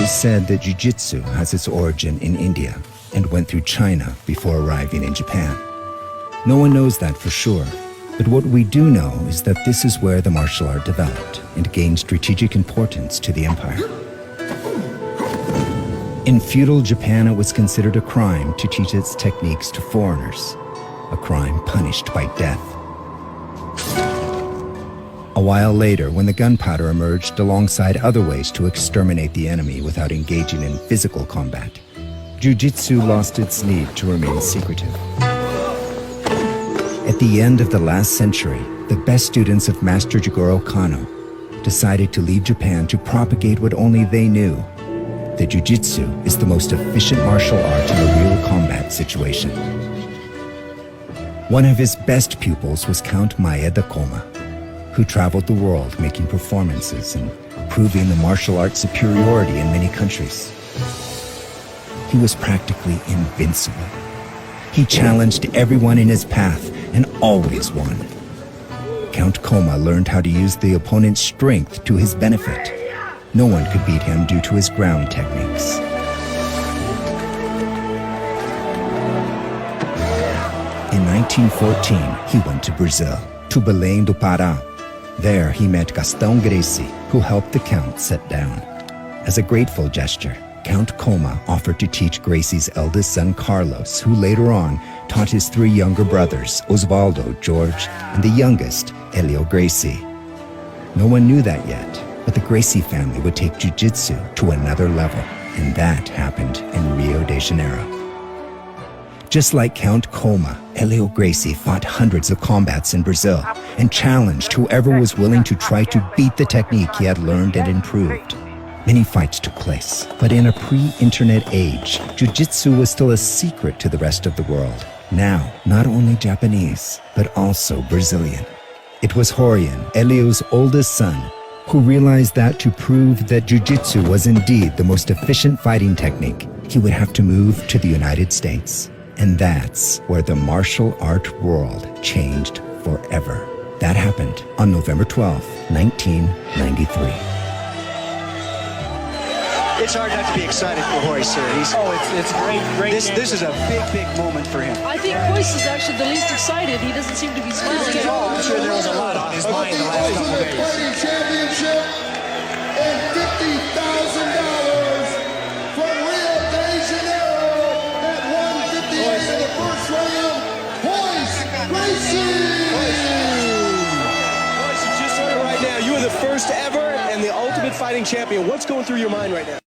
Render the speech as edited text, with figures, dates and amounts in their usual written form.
is said that Jiu-Jitsu has its origin in India and went through China before arriving in Japan. No one knows that for sure, but what we do know is that this is where the martial art developed and gained strategic importance to the empire. In feudal Japan, it was considered a crime to teach its techniques to foreigners, a crime punished by death. A while later, when the gunpowder emerged alongside other ways to exterminate the enemy without engaging in physical combat, Jiu-Jitsu lost its need to remain secretive. At the end of the last century, the best students of Master Jigoro Kano decided to leave Japan to propagate what only they knew, that Jiu-Jitsu is the most efficient martial art in a real combat situation. One of his best pupils was Count Maeda Koma, who traveled the world making performances and proving the martial art superiority in many countries. He was practically invincible. He challenged everyone in his path and always won. Count Koma learned how to use the opponent's strength to his benefit. No one could beat him due to his ground techniques. In 1914, he went to Brazil, to Belém do Pará. There, he met Gastão Gracie, who helped the Count set down. As a grateful gesture, Count Koma offered to teach Gracie's eldest son Carlos, who later on taught his three younger brothers, Osvaldo, George, and the youngest, Helio Gracie. No one knew that yet, but the Gracie family would take Jiu-Jitsu to another level, and that happened in Rio de Janeiro. Just like Count Koma, Helio Gracie fought hundreds of combats in Brazil and challenged whoever was willing to try to beat the technique he had learned and improved. Many fights took place, but in a pre-internet age, Jiu-Jitsu was still a secret to the rest of the world. Now, not only Japanese, but also Brazilian. It was Horian, Helio's oldest son, who realized that to prove that Jiu-Jitsu was indeed the most efficient fighting technique, he would have to move to the United States. And that's where the martial art world changed forever. That happened on November 12, 1993. It's hard not to be excited for Royce here. It's great. This is a big moment for him. I think Royce is actually the least excited. He doesn't seem to be smiling at all. I'm sure there was a lot on his mind the last couple of days. Championship and $50,000 from Rio de Janeiro at 158 in the first round. Royce Gracie. Royce, you just heard it right now. You are the first ever and the ultimate fighting champion. What's going through your mind right now?